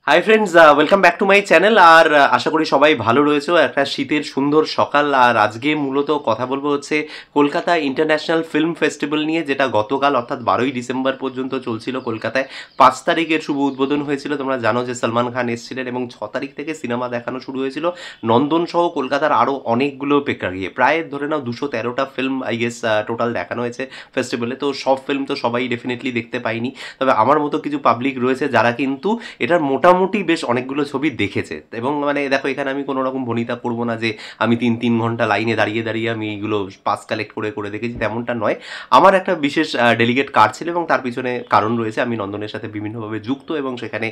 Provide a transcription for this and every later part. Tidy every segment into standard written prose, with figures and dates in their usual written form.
High friends, welcome back to my channel. আর আশা করি সবাই ভালো রয়েছে। একটা শীতের সুন্দর সকাল। আর আজকে মূলত কথা বলবো হচ্ছে কলকাতা ইন্টারন্যাশনাল ফিল্ম ফেস্টিভ্যাল নিয়ে, যেটা গতকাল অর্থাৎ 12ই ডিসেম্বর পর্যন্ত চলছিল কলকাতায়। 5 তারিখের শুভ উদ্বোধন হয়েছিল। তোমরা জানো যে সলমান খান এসেছিলেন এবং 6 তারিখ থেকে সিনেমা দেখানো শুরু হয়েছিল নন্দন সহ কলকাতার আরও অনেকগুলো প্রেক্ষাগৃহে। প্রায় ধরে নাও 213টা ফিল্ম আই গেস টোটাল দেখানো হয়েছে ফেস্টিভ্যালে। তো সব ফিল্ম তো সবাই ডেফিনেটলি দেখতে পাইনি, তবে আমার মতো কিছু পাবলিক রয়েছে যারা কিন্তু এটার মোটামুটি বেশ অনেকগুলো ছবি দেখেছে। এবং মানে দেখো, এখানে আমি কোনো রকম ভনিতা করবো না যে আমি 3 ঘন্টা লাইনে দাঁড়িয়ে দাঁড়িয়ে আমি এইগুলো পাস কালেক্ট করে করে দেখেছি, তেমনটা নয়। আমার একটা বিশেষ ডেলিগেট কার্ড ছিল এবং তার পিছনে কারণ রয়েছে। আমি নন্দনের সাথে বিভিন্নভাবে যুক্ত এবং সেখানে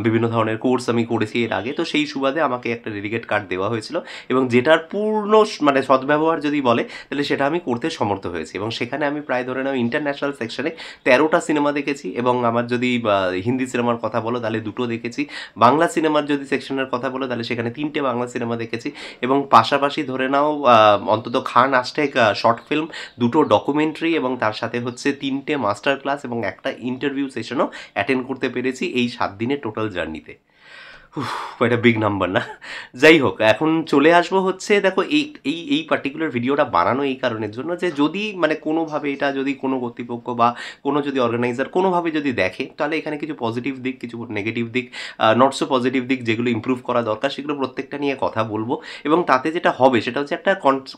বিভিন্ন ধরনের কোর্স আমি করেছি এর আগে। তো সেই সুবাদে আমাকে একটা ডেলিগেট কার্ড দেওয়া হয়েছিল এবং যেটার পূর্ণ মানে সদ্ব্যবহার যদি বলে তাহলে সেটা আমি করতে সমর্থ হয়েছি। এবং সেখানে আমি প্রায় ধরে নাও ইন্টারন্যাশনাল সেকশনে 13টা সিনেমা দেখেছি। এবং আমার যদি হিন্দি সিনেমার কথা বলো তাহলে 2টো দেখেছি। বাংলা সিনেমার যদি সেকশনের কথা বলো তাহলে সেখানে 3টে বাংলা সিনেমা দেখেছি। এবং পাশাপাশি ধরে নাও অন্তত খান আষ্টেক শর্ট ফিল্ম, 2টো ডকুমেন্টারি এবং তার সাথে হচ্ছে 3টে মাস্টার ক্লাস এবং একটা ইন্টারভিউ সেশনও অ্যাটেন্ড করতে পেরেছি এই 7 দিনের টোটাল জার্নিতে। এটা বিগ নাম্বার না? যাই হোক, এখন চলে আসবো হচ্ছে, দেখো এই এই এই পার্টিকুলার ভিডিওটা বানানো এই কারণের জন্য যে যদি মানে কোনোভাবে এটা যদি কোনো কর্তৃপক্ষ বা কোনো যদি অর্গানাইজার কোনোভাবে যদি দেখে, তাহলে এখানে কিছু পজিটিভ দিক, কিছু নেগেটিভ দিক, নট সো পজিটিভ দিক যেগুলো ইমপ্রুভ করা দরকার সেগুলো প্রত্যেকটা নিয়ে কথা বলবো। এবং তাতে যেটা হবে সেটা হচ্ছে একটা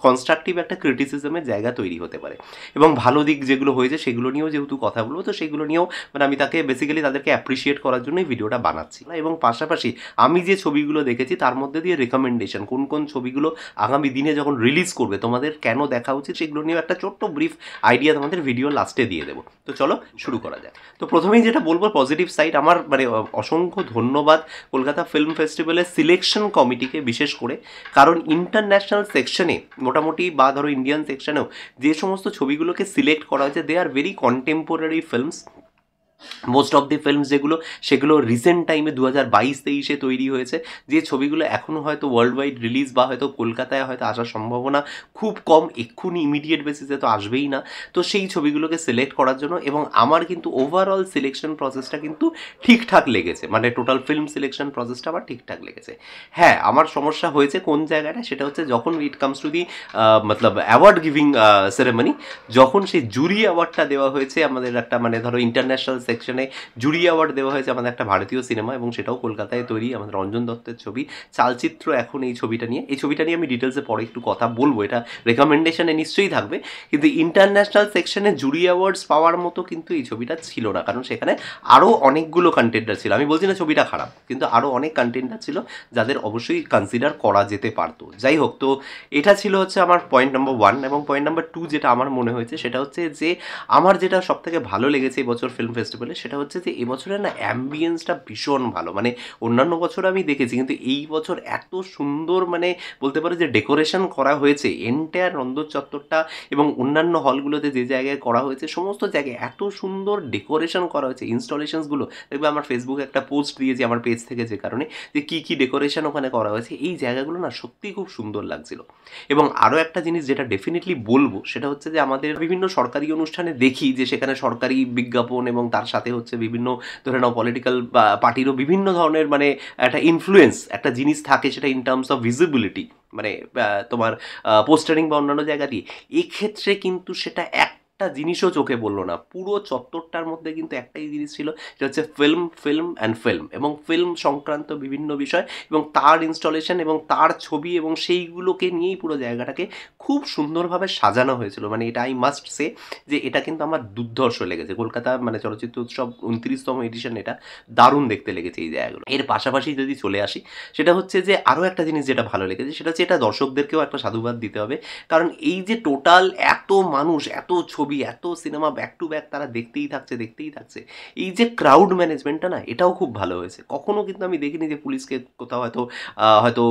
কনস্ট্রাকটিভ একটা ক্রিটিসিজমের জায়গা তৈরি হতে পারে। এবং ভালো দিক যেগুলো হয়েছে সেগুলো নিয়েও যেহেতু কথা বলবো, তো সেগুলো নিয়েও মানে আমি তাকে বেসিক্যালি তাদেরকে অ্যাপ্রিসিয়েট করার জন্যই ভিডিওটা বানাচ্ছি। এবং পাশাপাশি আমি যে ছবিগুলো দেখেছি তার মধ্যে দিয়ে রেকমেন্ডেশন, কোন কোন ছবিগুলো আগামী দিনে যখন রিলিজ করবে তোমাদের কেন দেখা উচিত সেগুলো নিয়েও একটা ছোট্ট ব্রিফ আইডিয়া তোমাদের ভিডিও লাস্টে দিয়ে দেবো। তো চলো শুরু করা যাক। তো প্রথমেই যেটা বলবো পজিটিভ সাইড, আমার মানে অসংখ্য ধন্যবাদ কলকাতা ফিল্ম ফেস্টিভ্যালের সিলেকশন কমিটিকে বিশেষ করে। কারণ ইন্টারন্যাশনাল সেকশনে মোটামুটি বা ধরো ইন্ডিয়ান সেকশনেও যে সমস্ত ছবিগুলোকে সিলেক্ট করা হয়েছে they are very contemporary films. Most of the films যেগুলো সেগুলো রিসেন্ট টাইমে 2022-23 তৈরি হয়েছে, যে ছবিগুলো এখনও হয়তো ওয়ার্ল্ড ওয়াইড রিলিজ বা হয়তো কলকাতায় হয়তো আসার সম্ভাবনা খুব কম, এক্ষুনি ইমিডিয়েট বেসিসে তো আসবেই না। তো সেই ছবিগুলোকে সিলেক্ট করার জন্য এবং আমার কিন্তু ওভারঅল সিলেকশন প্রসেসটা কিন্তু ঠিকঠাক লেগেছে, মানে টোটাল ফিল্ম সিলেকশন প্রসেসটা আমার ঠিকঠাক লেগেছে। হ্যাঁ, আমার সমস্যা হয়েছে কোন জায়গাটা, সেটা হচ্ছে যখন it comes to the Matlab award giving ceremony, যখন সেই জুরি অ্যাওয়ার্ডটা দেওয়া হয়েছে আমাদের একটা মানে ধরো ইন্টারন্যাশনাল সেকশনে জুরি অ্যাওয়ার্ড দেওয়া হয়েছে আমাদের একটা ভারতীয় সিনেমা এবং সেটাও কলকাতায় তৈরি, আমাদের রঞ্জন দত্তের ছবি চালচিত্র। এখন এই ছবিটা নিয়ে আমি ডিটেলসে পরে একটু কথা বলবো, এটা রেকমেন্ডেশনে নিশ্চয়ই থাকবে। কিন্তু ইন্টারন্যাশনাল সেকশনে জুরি অ্যাওয়ার্ডস পাওয়ার মতো কিন্তু এই ছবিটা ছিল না, কারণ সেখানে আরও অনেকগুলো কন্টেন্টার ছিল। আমি বলছি না ছবিটা খারাপ, কিন্তু আরও অনেক কন্টেন্টার ছিল যাদের অবশ্যই কনসিডার করা যেতে পারতো। যাই হোক, তো এটা ছিল হচ্ছে আমার পয়েন্ট নাম্বার 1। এবং পয়েন্ট নাম্বার 2 যেটা আমার মনে হয়েছে সেটা হচ্ছে যে আমার যেটা সব থেকে ভালো লেগেছে এবছর ফিল্ম ফেস্টিভ্যালে সেটা হচ্ছে যে এবছরের না অ্যাম্বিয়েন্সটা ভীষণ ভালো। মানে অন্যান্য বছর আমি দেখেছি, কিন্তু এই বছর এত সুন্দর মানে বলতে পারো যে ডেকোরেশন করা হয়েছে এন্টায়ার নন্দন চত্বরটা এবং অন্যান্য হলগুলোতে যে জায়গায় করা হয়েছে সমস্ত জায়গায় এত সুন্দর ডেকোরেশন করা হয়েছে। ইনস্টলেশনসগুলো দেখবে, আমার ফেসবুকে একটা পোস্ট দিয়েছি আমার পেজ থেকে, যে কারণে যে কী কী ডেকোরেশন ওখানে করা হয়েছে, এই জায়গাগুলো না সত্যিই খুব সুন্দর লাগছিল। এবং আরও একটা জিনিস যেটা ডেফিনেটলি বলবো সেটা হচ্ছে যে আমাদের বিভিন্ন সরকারি অনুষ্ঠানে দেখি যে সেখানে সরকারি বিজ্ঞাপন এবং তার সাথে হচ্ছে বিভিন্ন ধরে নাও পলিটিক্যাল পার্টিরও বিভিন্ন ধরনের মানে একটা ইনফ্লুয়েন্স একটা জিনিস থাকে, সেটা ইন টার্মস অফ ভিজিবিলিটি, মানে তোমার পোস্টারিং বা অন্যান্য জায়গা দিয়ে। এক্ষেত্রে কিন্তু সেটা একটা জিনিসও চোখে বললো না। পুরো চত্বরটার মধ্যে কিন্তু একটাই জিনিস ছিল, সেটা হচ্ছে ফিল্ম ফিল্ম অ্যান্ড ফিল্ম এবং ফিল্ম সংক্রান্ত বিভিন্ন বিষয় এবং তার ইনস্টলেশন এবং তার ছবি এবং সেইগুলোকে নিয়েই পুরো জায়গাটাকে খুব সুন্দরভাবে সাজানো হয়েছিল। মানে এটা আই মাস্ট সে যে এটা কিন্তু আমার দুর্ধর্ষ লেগেছে। কলকাতা মানে চলচ্চিত্র উৎসব 29তম এডিশন, এটা দারুণ দেখতে লেগেছে এই জায়গাগুলো। এর পাশাপাশি যদি চলে আসি, সেটা হচ্ছে যে আরও একটা জিনিস যেটা ভালো লেগেছে সেটা হচ্ছে এটা দর্শকদেরকেও একটা সাধুবাদ দিতে হবে। কারণ এই যে টোটাল এত মানুষ, এত ছবি, এত সিনেমা ব্যাক টু ব্যাক তারা দেখতেই থাকছে, এই যে ক্রাউড ম্যানেজমেন্টটা না, এটাও খুব ভালো হয়েছে। কখনো কিন্তু আমি দেখিনি যে পুলিশকে কোথাও হয়তো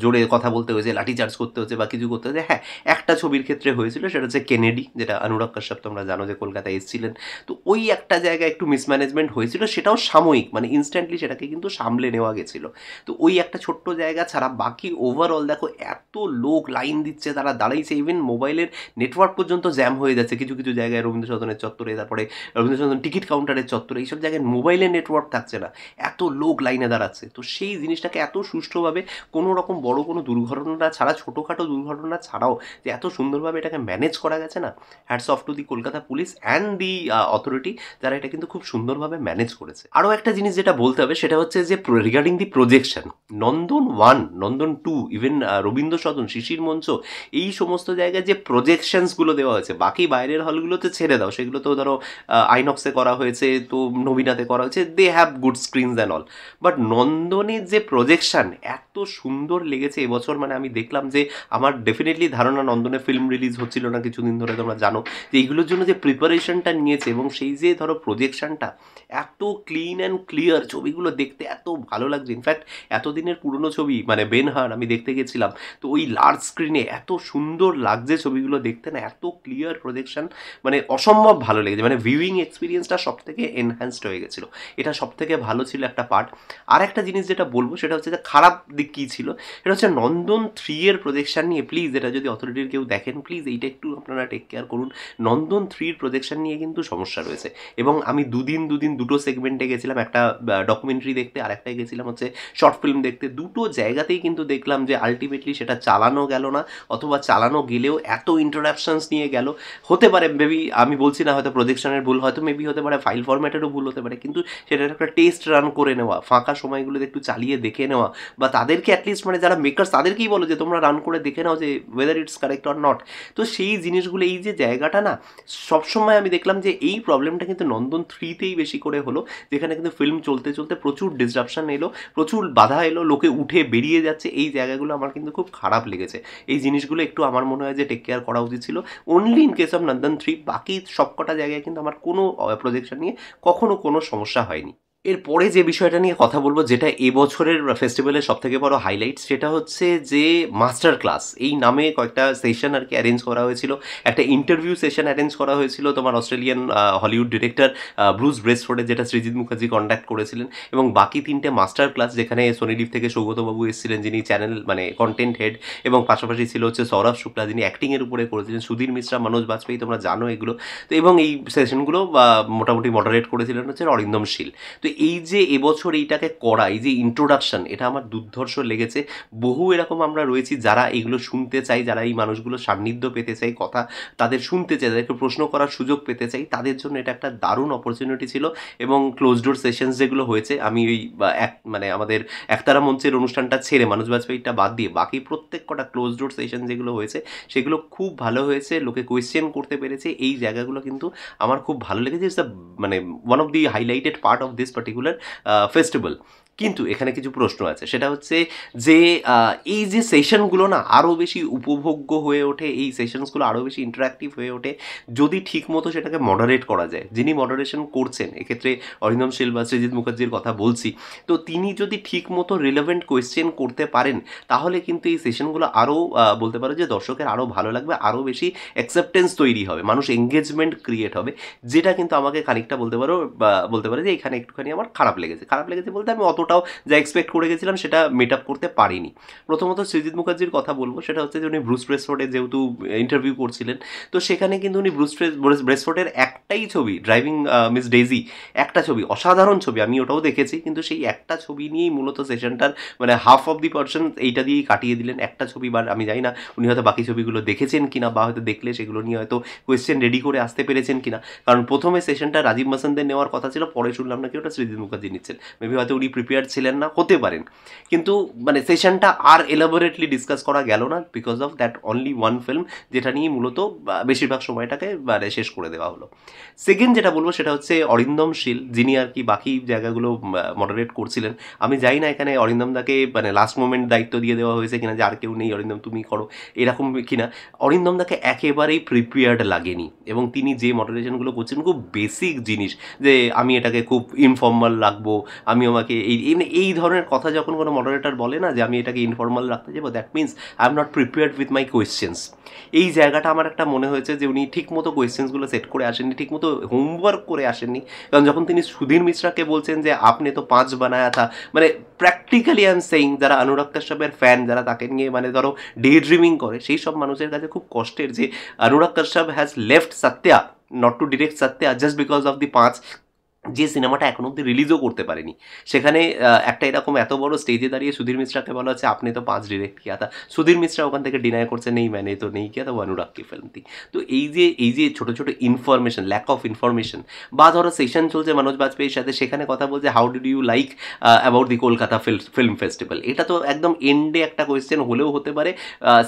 জোরে কথা বলতে হয়েছে, লাঠিচার্জ করতে হচ্ছে বা কিছু করতে হয়েছে। হ্যাঁ, একটা ছবির ক্ষেত্রে হয়েছিল, সেটা হচ্ছে কেনেডি, যেটা অনুরাগ কাশ্যপ তোমরা জানো যে কলকাতায় এসেছিলেন। তো ওই একটা জায়গায় একটু মিসম্যানেজমেন্ট হয়েছিল, সেটাও সাময়িক, মানে ইনস্ট্যান্টলি সেটাকে কিন্তু সামলে নেওয়া গেছিলো। তো ওই একটা ছোট্ট জায়গা ছাড়া বাকি ওভারঅল দেখো এত লোক লাইন দিচ্ছে, তারা দাঁড়াইছে, ইভেন মোবাইলের নেটওয়ার্ক পর্যন্ত জ্যাম হয়ে যাচ্ছে কিছু কিছু কিছু জায়গায় রবীন্দ্র সদনের চত্বরে, তারপরে রবীন্দ্র সদন টিকিট কাউন্টারের চত্বরে, এইসব জায়গায় মোবাইলের নেটওয়ার্ক থাকছে না, এত লোক লাইনে দাঁড়াচ্ছে। তো সেই জিনিসটাকে এত সুষ্ঠুভাবে কোনো রকম বড় কোনো দুর্ঘটনা ছাড়া, ছোটোখাটো দুর্ঘটনা ছাড়াও যে এত সুন্দরভাবে এটাকে ম্যানেজ করা গেছে না, hats off to the Kolkata police and the authority, যারা এটা কিন্তু খুব সুন্দরভাবে ম্যানেজ করেছে। আরও একটা জিনিস যেটা বলতে হবে সেটা হচ্ছে যে regarding the projection, Nandan 1, Nandan 2, even Rabindra Sadan, Shishir Mancha, এই সমস্ত জায়গায় যে প্রজেকশনসগুলো দেওয়া হয়েছে, বাকি বাইরের হলগুলোতে ছেড়ে দাও, সেগুলো তো ধরো আইনক্সে করা হয়েছে, তো নবীনাতে করা হয়েছে, they have good screens and all, but নন্দনের যে প্রজেকশন এত সুন্দর লেগেছে এবছর। মানে আমি দেখলাম যে আমার ডেফিনেটলি ধারণা নন্দনে ফিল্ম রিলিজ হচ্ছিল না কিছুদিন ধরে, তোমরা জানো যে এইগুলোর জন্য যে প্রিপারেশনটা নিয়েছে, এবং সেই যে ধরো প্রজেকশনটা এত ক্লিন অ্যান্ড ক্লিয়ার, ছবিগুলো দেখতে এত ভালো লাগছে। ইনফ্যাক্ট এতদিনের পুরনো ছবি মানে বেনহার আমি দেখতে গেছিলাম, তো ওই লার্জ স্ক্রিনে এত সুন্দর লাগছে ছবিগুলো দেখতে না, এত ক্লিয়ার প্রজেকশন, মানে অসম্ভব ভালো লেগেছে। মানে ভিউইং এক্সপিরিয়েন্সটা সব থেকে এনহ্যান্সড হয়ে গেছিলো, এটা সব থেকে ভালো ছিল একটা পার্ট। আর একটা জিনিস যেটা বলবো সেটা হচ্ছে যে খারাপ দিক কী ছিল, সেটা হচ্ছে নন্দন 3 এর প্রজেকশন নিয়ে প্লিজ, এটা যদি অথরিটির কেউ দেখেন প্লিজ এইটা একটু আপনারা টেক কেয়ার করুন। নন্দন 3 প্রজেকশন নিয়ে কিন্তু সমস্যা রয়েছে, এবং আমি দুদিন দুটো সেগমেন্টে গেছিলাম, একটা ডকুমেন্টারি দেখতে আর একটাই গেছিলাম হচ্ছে শর্ট ফিল্ম দেখতে। দুটো জায়গাতেই কিন্তু দেখলাম যে আলটিমেটলি সেটা চালানো গেল না, অথবা চালানো গেলেও এত ইন্টারাপশনস নিয়ে গেল। হতে পারে মেবি, আমি বলছি না হয়তো প্রজেকশনের ভুল, হয়তো মেবি হতে পারে ফাইল ফরম্যাটেরও ভুল হতে পারে, কিন্তু সেটার একটা টেস্ট রান করে নেওয়া, ফাঁকা সময়গুলোতে একটু চালিয়ে দেখে নেওয়া, বা তাদেরকে অ্যাটলিস্ট মানে যারা মেকার্স তাদেরকেই বলো যে তোমরা রান করে দেখে নাও যে whether it's correct or not. তো সেই জিনিসগুলো, এই যে জায়গাটা না, সবসময় আমি দেখলাম যে এই প্রবলেমটা কিন্তু নন্দন 3তেই বেশি করে হলো, যেখানে কিন্তু ফিল্ম চলতে চলতে প্রচুর ডিসরাপশন এলো, প্রচুর বাধা এলো, লোকে উঠে বেরিয়ে যাচ্ছে, এই জায়গাগুলো আমার কিন্তু খুব খারাপ লেগেছে। এই জিনিসগুলো একটু আমার মনে হয় যে টেক কেয়ার করা উচিত ছিল, অনলি ইন কেস অফ নন্দন 3। বাকি সবকটা জায়গায় কিন্তু আমার কোনো প্রজেকশন নিয়ে কখনো কোনো সমস্যা হয়নি। এরপরে যে বিষয়টা নিয়ে কথা বলবো, যেটা এবছরের ফেস্টিভ্যালের সবথেকে বড় হাইলাইট, সেটা হচ্ছে যে মাস্টার ক্লাস এই নামে কয়েকটা সেশন আর কি অ্যারেঞ্জ করা হয়েছিল। একটা ইন্টারভিউ সেশন অ্যারেঞ্জ করা হয়েছিল তোমার অস্ট্রেলিয়ান হলিউড ডিরেক্টর ব্রুস ব্রেসফোর্ডের, যেটা সৃজিত মুখার্জি কন্ডাক্ট করেছিলেন, এবং বাকি 3টে মাস্টার ক্লাস যেখানে সোনিলিভ থেকে সৌগতবাবু এসেছিলেন, যিনি চ্যানেল মানে কন্টেন্ট হেড, এবং পাশাপাশি ছিল হচ্ছে সৌরভ শুক্লা, যিনি অ্যাক্টিংয়ের উপরে করেছিলেন, সুধীর মিশ্রা, মনোজ বাজপেয়ী, তোমরা জানো এগুলো। তো এবং এই সেশনগুলো মোটামুটি মডারেট করেছিলেন হচ্ছে অরিন্দম শীল। তো এই যে এবছর এইটাকে করা, এই যে ইন্ট্রোডাকশন, এটা আমার দুর্ধর্ষ লেগেছে। বহু এরকম আমরা রয়েছি যারা এগুলো শুনতে চাই, যারা এই মানুষগুলো সান্নিধ্য পেতে চাই, কথা তাদের শুনতে চাই, তাদেরকে প্রশ্ন করার সুযোগ পেতে চাই, তাদের জন্য এটা একটা দারুণ অপরচুনিটি ছিল। এবং ক্লোজ ডোর সেশনস যেগুলো হয়েছে, আমি ওই মানে আমাদের একতারা মঞ্চের অনুষ্ঠানটা ছেড়ে, মানুষ বাজপেয়ীটা বাদ দিয়ে, বাকি প্রত্যেক কটা ক্লোজ ডোর সেশন যেগুলো হয়েছে সেগুলো খুব ভালো হয়েছে, লোকে কোয়েশ্চেন করতে পেরেছে, এই জায়গাগুলো কিন্তু আমার খুব ভালো লেগেছে। ইটস মানে one of the highlighted part of this particular festival. কিন্তু এখানে কিছু প্রশ্ন আছে, সেটা হচ্ছে যে এই যে সেশনগুলো না আরও বেশি উপভোগ্য হয়ে ওঠে, এই সেশনসগুলো আরও বেশি ইন্টারাক্টিভ হয়ে ওঠে যদি ঠিকমতো সেটাকে মডারেট করা যায়। যিনি মডারেশন করছেন, এক্ষেত্রে অরিন্দম শীল বা সৃজিত মুখার্জির কথা বলছি, তো তিনি যদি ঠিকমতো রিলেভেন্ট কোয়েশ্চেন করতে পারেন, তাহলে কিন্তু এই সেশনগুলো আরও বলতে পারো যে দর্শকের আরও ভালো লাগবে, আরও বেশি অ্যাকসেপ্টেন্স তৈরি হবে, মানুষ এঙ্গেজমেন্ট ক্রিয়েট হবে, যেটা কিন্তু আমাকে খানিকটা বলতে পারো যে এখানে একটুখানি আমার খারাপ লেগেছে বলতে আমি অতটাও যা এক্সপেক্ট করে গেছিলাম সেটা মেট আপ করতে পারিনি। প্রথমত সৃজিত মুখার্জির কথা বলবো, সেটা হচ্ছে যে উনি ব্রুস ব্রেসফোর্ডের যেহেতু ইন্টারভিউ করছিলেন, তো সেখানে কিন্তু উনি ব্রুস ব্রেসফোর্ডের একটাই ছবি, ড্রাইভিং মিস ডেইজি, একটা ছবি, অসাধারণ ছবি, আমি ওটাও দেখেছি, কিন্তু সেই একটা ছবি নিয়েই মূলত সেশনটার মানে হাফ অফ দি পার্সন এইটা দিয়েই কাটিয়ে দিলেন। একটা ছবি, বা আমি জানি না উনি হয়তো বাকি ছবিগুলো দেখেছেন কিনা, বা হয়তো দেখলে সেগুলো নিয়ে হয়তো কোয়েশ্চেন রেডি করে আসতে পেরেছেন কিনা, কারণ প্রথমে সেশনটা রাজীব মাসানদের নেওয়ার কথা ছিল, পরে শুনলাম নাকি ওটা সৃজিত মুখার্জি নিচ্ছেন, মেবি হয়তো উনি প্রিপেয়ার ছিলেন না, হতে পারেন। কিন্তু মানে সেশনটা আর এলাবোরেটলি ডিসকাস করা গেল না because of that only one film, যেটা নিয়ে মূলত বেশিরভাগ সময়টাকে মানে শেষ করে দেওয়া হলো। সেকেন্ড যেটা বলবো সেটা হচ্ছে অরিন্দম শীল, যিনি আর কি বাকি জায়গাগুলো মডারেট করছিলেন। আমি জানি না এখানে অরিন্দম দাকে মানে লাস্ট মোমেন্ট দায়িত্ব দিয়ে দেওয়া হয়েছে কিনা, যে আর কেউ নেই অরিন্দম তুমি করো, এরকম কিনা। অরিন্দম দাকে একেবারেই প্রিপেয়ার্ড লাগেনি, এবং তিনি যে মডারেশনগুলো করছেন খুব বেসিক জিনিস, যে আমি এটাকে খুব ইনফর্মাল রাখবো, আমি আমাকে এই ধরনের কথা যখন কোনো মডারেটর বলে না যে আমি এটাকে ইনফর্মাল রাখতে যাবো, that means I am not prepared with my questions. এই জায়গাটা আমার একটা মনে হয়েছে যে উনি ঠিকমতো কোয়েশ্চেন্সগুলো সেট করে আসেননি, ঠিকমতো হোমওয়ার্ক করে আসেননি। কারণ যখন তিনি সুধীর মিশ্রাকে বলছেন যে আপনি তো 5 বানায়া থা, মানে প্র্যাকটিক্যালি আই এম সেইং, যারা অনুরাগ কাশ্যপের ফ্যান, যারা তাকে নিয়ে মানে ধরো ডে ড্রিমিং করে, সেই সব মানুষের কাছে খুব কষ্টের যে Anurag Kashyap has left Satya not to direct Satya just because of the 5 যে সিনেমাটা এখন অব্দি রিলিজও করতে পারেনি, সেখানে একটা এরকম এত বড় স্টেজে দাঁড়িয়ে সুধীর মিশ্রাকে বলা হচ্ছে আপনি তো 5 ডিরেক্ট কিয়া থা, সুধীর মিশ্রা ওখান থেকে ডিনাই করছে নেই ম্যানে তো নেই কিয়া থা, অনুরাগ কি ফিল্ম থি। তো এই যে ছোটো ছোটো ইনফরমেশন, ল্যাক অফ ইনফরমেশন, বা ধরো সেশন চলছে মনোজ বাজপেয়ীর সাথে, সেখানে কথা বলছে how did you like about the Kolkata film festival, এটা তো একদম এন্ডে একটা কোয়েশ্চেন হলেও হতে পারে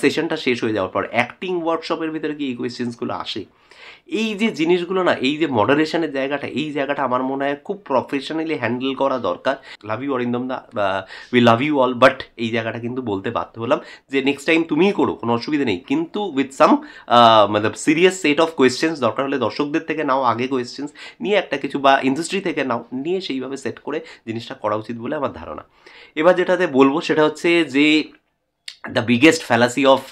সেশনটা শেষ হয়ে যাওয়ার পর। অ্যাক্টিং ওয়ার্কশপের ভিতরে কি এই কোয়েশ্চেন্সগুলো আসে? এই যে জিনিসগুলো না, এই যে মডারেশনের জায়গাটা, এই জায়গাটা আমার মনে হয় খুব প্রফেশনালি হ্যান্ডেল করা দরকার। Love you Arindam da, we love you all, but এই জায়গাটা কিন্তু বলতে বাধ্য হলাম যে নেক্সট টাইম তুমিই করো, কোনো অসুবিধা নেই, কিন্তু উইথ সাম মানে সিরিয়াস সেট অফ কোয়েশ্চেন্স, দরকার হলে দর্শকদের থেকে নাও আগে কোয়েশ্চেন্স নিয়ে একটা কিছু, বা ইন্ডাস্ট্রি থেকে নাও নিয়ে সেইভাবে সেট করে জিনিসটা করা উচিত বলে আমার ধারণা। এবার যেটাতে বলবো সেটা হচ্ছে যে the biggest fallacy of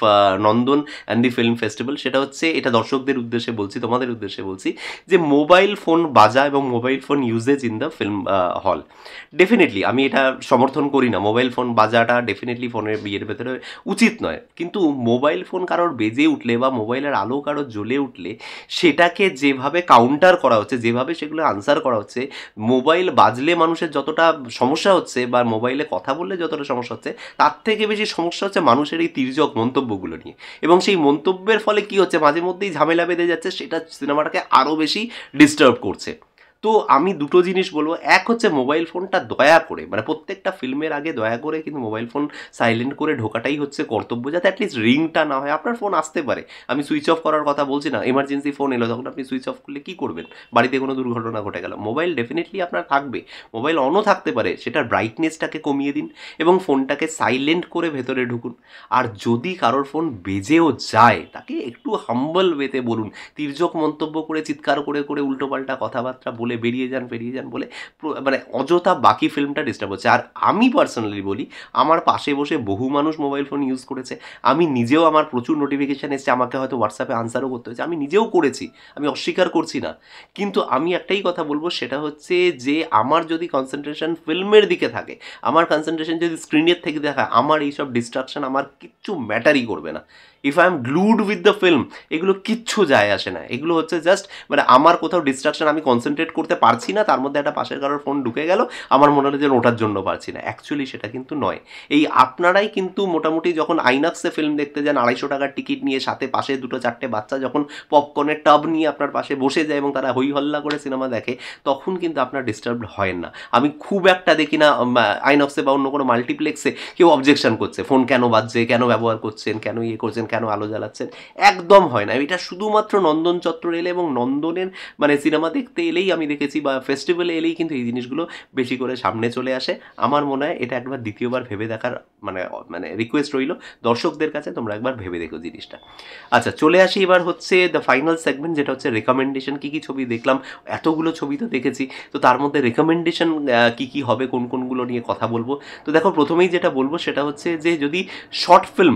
Nandan and the film festival, সেটা হচ্ছে, এটা দর্শকদের উদ্দেশ্যে বলছি, তোমাদের উদ্দেশ্যে বলছি, যে মোবাইল ফোন বাজা এবং mobile phone uses in the film হল। ডেফিনেটলি আমি এটা সমর্থন করি না, মোবাইল ফোন বাজাটা ডেফিনেটলি ফোনের বিয়ের ভেতরে উচিত নয়, কিন্তু মোবাইল ফোন কারোর বেজে উঠলে বা মোবাইলের আলো কারোর জ্বলে উঠলে সেটাকে যেভাবে কাউন্টার করা হচ্ছে, যেভাবে সেগুলো আনসার করা হচ্ছে, মোবাইল বাজলে মানুষের যতটা সমস্যা হচ্ছে বা মোবাইলে কথা বললে যতটা সমস্যা হচ্ছে, তার থেকে বেশি সমস্যা হচ্ছে মানুষের এই তির্যক মন্তব্যগুলো নিয়ে। এবং সেই মন্তব্যের ফলে কি হচ্ছে, মাঝে মধ্যেই ঝামেলা বেঁধে যাচ্ছে, সেটা সিনেমাটাকে আরও বেশি ডিস্টার্ব করছে। তো আমি দুটো জিনিস বলবো, এক হচ্ছে মোবাইল ফোনটা দয়া করে, মানে প্রত্যেকটা ফিল্মের আগে দয়া করে কিন্তু মোবাইল ফোন সাইলেন্ট করে ঢোকাটাই হচ্ছে কর্তব্য, যাতে অ্যাটলিস্ট রিংটা না হয়। আপনার ফোন আসতে পারে, আমি সুইচ অফ করার কথা বলছি না, এমার্জেন্সি ফোন এলো তখন আপনি সুইচ অফ করলে কী করবেন, বাড়িতে কোনো দুর্ঘটনা ঘটে গেল, মোবাইল ডেফিনেটলি আপনার থাকবে, মোবাইল অনও থাকতে পারে, সেটার ব্রাইটনেসটাকে কমিয়ে দিন এবং ফোনটাকে সাইলেন্ট করে ভেতরে ঢুকুন। আর যদি কারোর ফোন বেজেও যায়, তাকে একটু হাম্বল ওয়েতে বলুন, তির্যক মন্তব্য করে চিৎকার করে করে উল্টোপাল্টা কথাবার্তা বলে বেরিয়ে যান বলে মানে অযথা বাকি ফিল্মটা ডিস্টার্ব হচ্ছে। আর আমি পার্সোনালি বলি, আমার পাশে বসে বহু মানুষ মোবাইল ফোন ইউজ করেছে, আমি নিজেও, আমার প্রচুর নোটিফিকেশান এসছে, আমাকে হয়তো হোয়াটসঅ্যাপে আনসারও করতে হয়েছে, আমি নিজেও করেছি, আমি অস্বীকার করছি না, কিন্তু আমি একটাই কথা বলবো, সেটা হচ্ছে যে আমার যদি কনসেন্ট্রেশন ফিল্মের দিকে থাকে, আমার কনসেন্ট্রেশন যদি স্ক্রিনের থেকে দেখা, আমার এইসব ডিস্ট্রাকশন আমার কিচ্ছু ম্যাটারই করবে না। If I am glued with the film, এগুলো কিচ্ছু যায় আসে না, এগুলো হচ্ছে জাস্ট মানে আমার কোথাও ডিস্ট্রাকশন, আমি কনসেন্ট্রেট করতে পারছি না, তার মধ্যে একটা পাশের কারোর ফোন ঢুকে গেল, আমার মনে হলো যে ওটার জন্য পারছি না, অ্যাকচুয়ালি সেটা কিন্তু নয়। এই আপনারাই কিন্তু মোটামুটি যখন আইনক্সে ফিল্ম দেখতে যান 250 টাকার টিকিট নিয়ে, সাথে পাশে 2-4টে বাচ্চা যখন পপকর্নের টাব নিয়ে আপনার পাশে বসে যায় এবং তারা হই হল্লা করে সিনেমা দেখে, তখন কিন্তু আপনার ডিস্টার্ব হয় না। আমি খুব একটা দেখি না আইনক্সে বা অন্য কোনো মাল্টিপ্লেক্সে কেউ অবজেকশন করছে, ফোন কেন বাজছে, কেন ব্যবহার করছেন, কেন ইয়ে করছেন, কেন আলো জ্বালাচ্ছেন, একদম হয় না। এটা শুধুমাত্র নন্দন চত্বর এলে এবং নন্দনের মানে সিনেমা দেখতে এলেই আমি দেখেছি, বা ফেস্টিভ্যালে এলেই কিন্তু এই জিনিসগুলো বেশি করে সামনে চলে আসে। আমার মনে হয় এটা একবার দ্বিতীয়বার ভেবে দেখার মানে মানে রিকোয়েস্ট রইল দর্শকদের কাছে, তোমরা একবার ভেবে দেখো জিনিসটা। আচ্ছা, চলে আসি এবার হচ্ছে দ্য ফাইনাল সেগমেন্ট, যেটা হচ্ছে রেকমেন্ডেশন। কী কী ছবি দেখলাম, এতগুলো ছবি তো দেখেছি, তো তার মধ্যে রেকমেন্ডেশন কী কী হবে, কোন কোনগুলো নিয়ে কথা বলবো। তো দেখো, প্রথমেই যেটা বলবো সেটা হচ্ছে যে যদি শর্ট ফিল্ম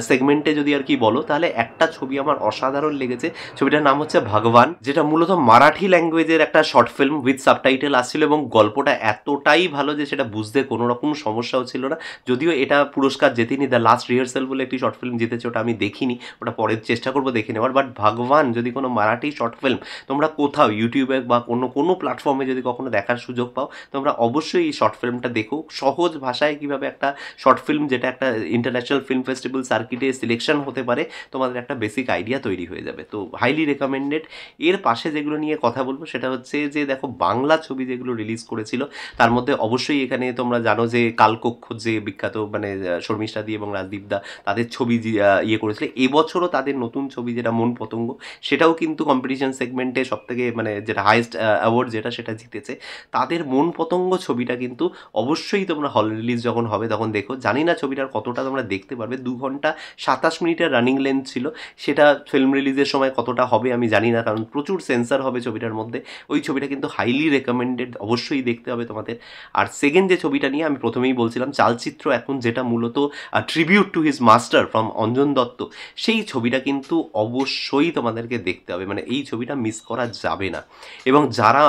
সেগমেন্টে যদি আর কি বলো, তাহলে একটা ছবি আমার অসাধারণ লেগেছে, ছবিটার নাম হচ্ছে ভগবান, যেটা মূলত মারাঠি ল্যাঙ্গুয়েজের একটা শর্ট ফিল্ম উইথ সাবটাইটেল আসছিল, এবং গল্পটা এতটাই ভালো যে সেটা বুঝতে কোনো রকম সমস্যাও ছিল না। যদিও এটা পুরস্কার জেতেনি, দ্য লাস্ট রিহার্সাল বলে একটি শর্ট ফিল্ম জিতেছে, ওটা আমি দেখিনি, ওটা পরে চেষ্টা করবো দেখে নেওয়ার। বাট ভগবান যদি কোনো মারাঠি শর্ট ফিল্ম তোমরা কোথাও ইউটিউবে বা কোনো প্ল্যাটফর্মে যদি কখনো দেখার সুযোগ পাও, তোমরা অবশ্যই এই শর্ট ফিল্মটা দেখো। সহজ ভাষায় কীভাবে একটা শর্ট ফিল্ম, যেটা একটা ইন্টারন্যাশনাল ফিল্ম ফেস্টিভ্যাল সার্কিটে সিলেকশন হতে পারে, তোমাদের একটা বেসিক আইডিয়া তৈরি হয়ে যাবে। তো হাইলি রেকমেন্ডেড। এর পাশে যেগুলো নিয়ে কথা বলবো সেটা হচ্ছে যে দেখো, বাংলা ছবি যেগুলো রিলিজ করেছিল, তার মধ্যে অবশ্যই এখানে তোমরা জানো যে কালকক্ষ, যে বিখ্যাত মানে শর্মিষ্ঠা দি এবং রাজদীপ দা, তাদের ছবি ইয়ে করেছিল। এবছরও তাদের নতুন ছবি যেটা মন পতঙ্গ, সেটাও কিন্তু কম্পিটিশন সেগমেন্টে সবথেকে মানে যেটা হাইয়েস্ট অ্যাওয়ার্ড যেটা, সেটা জিতেছে। তাদের মন পতঙ্গ ছবিটা কিন্তু অবশ্যই তোমরা হল রিলিজ যখন হবে তখন দেখো। জানি না ছবিটার কতটা তোমরা দেখতে পারবে, 2 ঘন্টা 27 মিনিটের রানিং লেন্থ ছিল, সেটা ফিল্ম রিলিজের সময় কতটা হবে আমি জানি না, কারণ প্রচুর সেন্সার হবে ছবিটার মধ্যে। ওই ছবিটা কিন্তু হাইলি রেকমেন্ডেড, অবশ্যই দেখতে হবে তোমাদের। আর সেকেন্ড যে ছবিটা নিয়ে আমি প্রথমেই বলছিলাম, চালচিত্র এখন, যেটা মূলত tribute to his master from Anjan Dutta, সেই ছবিটা কিন্তু অবশ্যই তোমাদেরকে দেখতে হবে, মানে এই ছবিটা মিস করা যাবে না। এবং যারা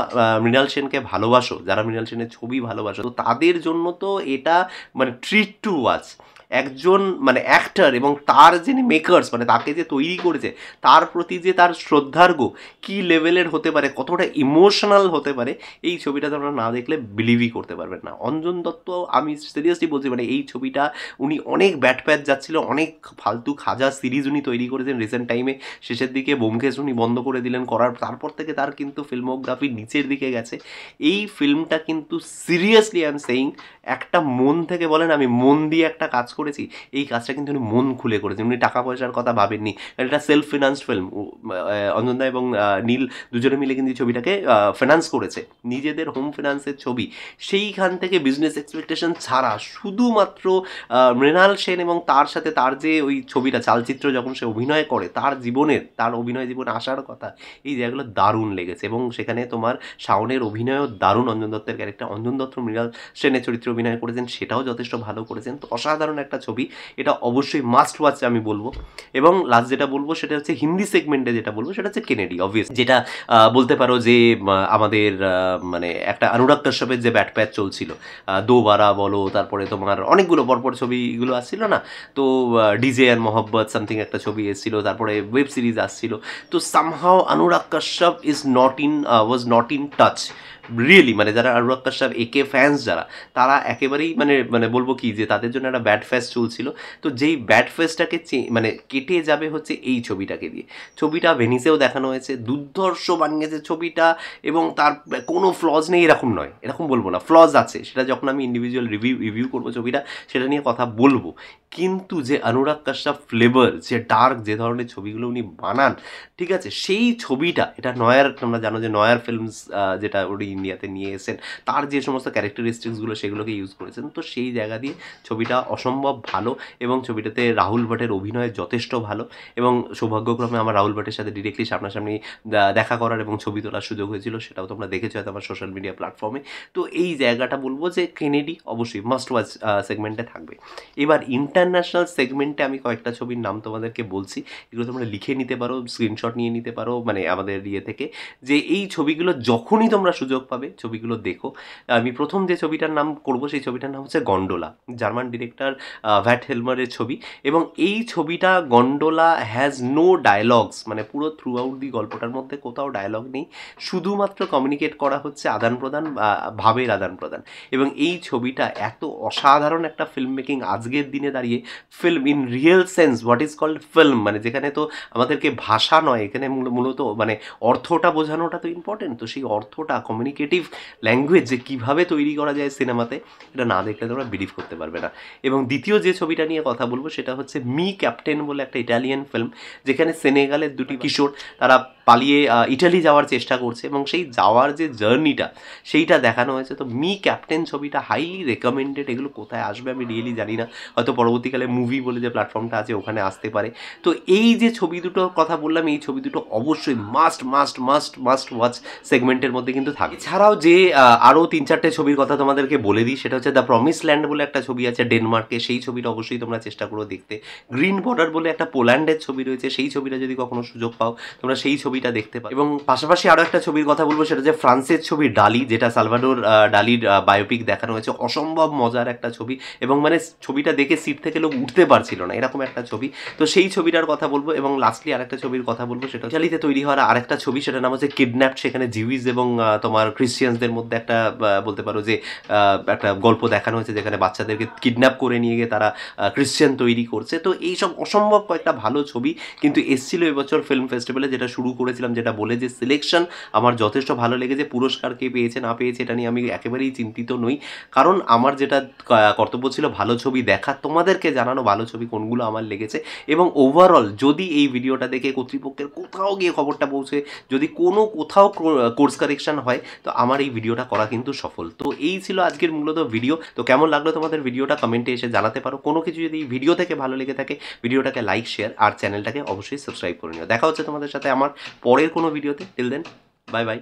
মৃণাল সেনকে ভালোবাসো, যারা মৃণাল সেনের ছবি ভালোবাসো, তো তাদের জন্য তো এটা মানে ট্রিট টু ওয়াচ। একজন মানে অ্যাক্টর এবং তার যিনি মেকার্স মানে তাকে যে তৈরি করেছে তার প্রতি যে তার শ্রদ্ধার্ঘ কী লেভেলের হতে পারে, কতটা ইমোশনাল হতে পারে, এই ছবিটা তোমরা না দেখলে বিলিভই করতে পারবেন না। অঞ্জন দত্ত, আমি সিরিয়াসলি বলছি, মানে এই ছবিটা উনি অনেক ব্যাট প্যাচ যাচ্ছিল, অনেক ফালতু খাজা সিরিজ উনি তৈরি করেছেন রিসেন্ট টাইমে, শেষের দিকে ব্যোমকেশ উনি বন্ধ করে দিলেন করার, তারপর থেকে তার কিন্তু ফিল্মোগ্রাফি নিচের দিকে গেছে। এই ফিল্মটা কিন্তু সিরিয়াসলি আই এম সেইং একটা মন থেকে বলেন, আমি মন দিয়ে একটা কাজ করেছি, এই কাজটা কিন্তু উনি মন খুলে করেছেন, উনি টাকা পয়সার কথা ভাবেননি, এটা সেলফ ফিনান্সড ফিল্ম। অঞ্জনদা এবং নীল দুজনে মিলে কিন্তু ছবিটাকে ফিনান্স করেছে, নিজেদের হোম ফিনান্সের ছবি, সেইখান থেকে বিজনেস এক্সপেকটেশন ছাড়া শুধুমাত্র মৃণাল সেন এবং তার সাথে তার যে ওই ছবিটা চালচিত্র যখন সে অভিনয় করে, তার জীবনের, তার অভিনয় জীবনে আসার কথা, এই জায়গাগুলো দারুণ লেগেছে। এবং সেখানে তোমার শাওনের অভিনয়ও দারুণ, অঞ্জন দত্তের ক্যারেক্টার, অঞ্জন দত্ত মৃণাল সেনের চরিত্রে অভিনয় করেছেন, সেটাও যথেষ্ট ভালো করেছেন। তো অসাধারণ একটা ছবি, এটা অবশ্যই মাস্ট ওয়াচ আমি বলবো। এবং লাস্ট যেটা বলবো সেটা হচ্ছে হিন্দি সেগমেন্টে যেটা বলবো সেটা হচ্ছে কেনেডি, অবভিয়াস, যেটা বলতে পারো যে আমাদের মানে একটা অনুরাগ কাশ্যপের যে ব্যাট প্যাচ চলছিল, দোবারা বলো, তারপরে তোমার অনেকগুলো পরপর ছবিগুলো আসছিল না, তো ডিজে অ্যান্ড মোহব্বত সামথিং একটা ছবি এসেছিল, তারপরে ওয়েব সিরিজ আসছিল, তো somehow Anurag Kashyap was not in touch really. মানে যারা অনুরাগ কাশ্যপ একে ফ্যান্স যারা, তারা একেবারেই মানে বলবো কি যে তাদের জন্য একটা ব্যাড ফেস চলছিল। তো যেই ব্যাড ফেসটাকে মানে কেটে যাবে হচ্ছে এই ছবিটাকে দিয়ে। ছবিটা ভেনিসেও দেখানো হয়েছে, দুর্ধর্ষ বানিয়েছে ছবিটা, এবং তার কোনো ফ্লজ নেই এরকম নয়, এরকম বলবো না, ফ্লজ আছে, সেটা যখন আমি ইন্ডিভিজুয়াল রিভিউ করবো ছবিটা সেটা নিয়ে কথা বলবো। কিন্তু যে অনুরাগ কাশ্যপ ফ্লেভার, যে ডার্ক যে ধরনের ছবিগুলো উনি বানান, ঠিক আছে, সেই ছবিটা, এটা নয়ার, তোমরা জানো যে নয়ার ফিল্মস যেটা উনি ইন্ডিয়াতে নিয়ে এসেছেন, তার যে সমস্ত ক্যারেক্টারিস্টিক্সগুলো সেগুলোকে ইউজ করেছেন, তো সেই জায়গা দিয়ে ছবিটা অসম্ভব ভালো। এবং ছবিটাতে রাহুল ভাটের অভিনয় যথেষ্ট ভালো, এবং সৌভাগ্যক্রমে আমার রাহুল ভাটের সাথে ডিরেক্টলি সামনাসামনি দেখা করার এবং ছবি তোলার সুযোগ হয়েছিল, সেটাও তোমরা দেখেছো হয়তো আমার সোশ্যাল মিডিয়া প্ল্যাটফর্মে। তো এই জায়গাটা বলবো যে কেনেডি অবশ্যই মাস্ট ওয়াচ সেগমেন্টে থাকবে। এবার ইন্টারন্যাশনাল সেগমেন্টে আমি কয়েকটা ছবির নাম তোমাদেরকে বলছি, এগুলো তোমরা লিখে নিতে পারো, স্ক্রিনশট নিয়ে নিতে পারো, মানে আমাদের ইয়ে থেকে, যে এই ছবিগুলো যখনই তোমরা সুযোগ পাবে ছবিগুলো দেখো। আমি প্রথম যে ছবিটার নাম করব সেই ছবিটার নাম হচ্ছে গন্ডোলা, জার্মান ডিরেক্টর ভ্যাট হেলমারের ছবি। এবং এই ছবিটা গন্ডোলা হ্যাজ নো ডায়লগস, মানে পুরো থ্রু আউট দি গল্পটার মধ্যে কোথাও ডায়লগ নেই, শুধুমাত্র কমিউনিকেট করা হচ্ছে আদান প্রদান, ভাবের আদান প্রদান। এবং এই ছবিটা এত অসাধারণ একটা ফিল্ম মেকিং আজকের দিনে দাঁড়িয়ে, film in real sense, what is called film, মানে যেখানে তো আমাদেরকে ভাষা নয়, এখানে মূলত মানে অর্থটা বোঝানোটা তো ইম্পর্টেন্ট, তো সেই অর্থটা কমিউনিকেটিভ ল্যাঙ্গুয়েজ যে কীভাবে তৈরি করা যায় সিনেমাতে, এটা না দেখলে তোমরা বিলিভ করতে পারবে না। এবং দ্বিতীয় যে ছবিটা নিয়ে কথা বলবো সেটা হচ্ছে মি ক্যাপ্টেন বলে একটা ইটালিয়ান ফিল্ম, যেখানে সেনেগালের দুটি কিশোর তারা পালিয়ে ইটালি যাওয়ার চেষ্টা করছে, এবং সেই যাওয়ার যে জার্নিটা সেইটা দেখানো হয়েছে। তো মি ক্যাপ্টেন ছবিটা হাইলি রেকমেন্ডেড, এগুলো কোথায় আসবে আমি রিয়েলি জানি না, হয়তো পরবর্তীকালে মুভি বলে যে প্ল্যাটফর্মটা আছে ওখানে আসতে পারে। তো এই যে ছবি দুটোর কথা বললাম, এই ছবি দুটো অবশ্যই মাস্ট ওয়াচ সেগমেন্টের মধ্যে কিন্তু থাকে। এছাড়াও যে আরও 3-4টে ছবির কথা তোমাদেরকে বলে দিই, সেটা হচ্ছে দ্য প্রমিস ল্যান্ড বলে একটা ছবি আছে ডেনমার্কে, সেই ছবিটা অবশ্যই তোমরা চেষ্টা করো দেখতে। গ্রিন বর্ডার বলে একটা পোল্যান্ডের ছবি রয়েছে, সেই ছবিটা যদি কখনো সুযোগ পাও তোমরা সেই ছবিটা দেখতে পাও। এবং পাশাপাশি আরও একটা ছবির কথা বলবো, সেটা হচ্ছে ফ্রান্সের ছবি ডালি, যেটা সালভাডোর ডালির বায়োপিক দেখানো হয়েছে, অসম্ভব মজার একটা ছবি, এবং মানে ছবিটা দেখে সিট থেকে লোক উঠতে পারছিল না, এরকম একটা ছবি। তো সেই ছবিটার কথা বলবো। এবং লাস্টলি আরেকটা ছবির কথা বলবো, সেটা ইতালিতে তৈরি হওয়ার আরেকটা ছবি, সেটার নাম হচ্ছে কিডন্যাপড। সেখানে জিউইস এবং তোমার ক্রিশ্চিয়ানসদের মধ্যে একটা বলতে পারো যে একটা গল্প দেখানো হয়েছে, যেখানে বাচ্চাদেরকে কিডন্যাপ করে নিয়ে গিয়ে তারা ক্রিশ্চিয়ান তৈরি করছে। তো এইসব অসম্ভব কয়েকটা ভালো ছবি কিন্তু এসেছিল এবছর ফিল্ম ফেস্টিভ্যালে, যেটা শুরু করেছিলাম যেটা বলে যে সিলেকশন আমার যথেষ্ট ভালো লেগেছে। পুরস্কার কে পেয়েছে না পেয়েছে এটা নিয়ে আমি একেবারেই চিন্তিত নই, কারণ আমার যেটা কর্তব্য ছিল ভালো ছবি দেখা, তোমাদেরকে জানানো ভালো ছবি কোনগুলো আমার লেগেছে। এবং ওভারঅল যদি এই ভিডিওটা দেখে কর্তৃপক্ষের কোথাও গিয়ে খবরটা পৌঁছে, যদি কোথাও কোর্স কারেকশন হয়, তো আমার এই ভিডিওটা করা কিন্তু সফল। তো এই ছিল আজকের মূলত ভিডিও। তো কেমন লাগলো তোমাদের ভিডিওটা কমেন্টে এসে জানাতে পারো। কোনো কিছু যদি এই ভিডিও থেকে ভালো লেগে থাকে, ভিডিওটাকে লাইক, শেয়ার আর চ্যানেলটাকে অবশ্যই সাবস্ক্রাইব করে নিও। দেখা হচ্ছে তোমাদের সাথে আমার পরের কোনো ভিডিওতে। Till then, bye by.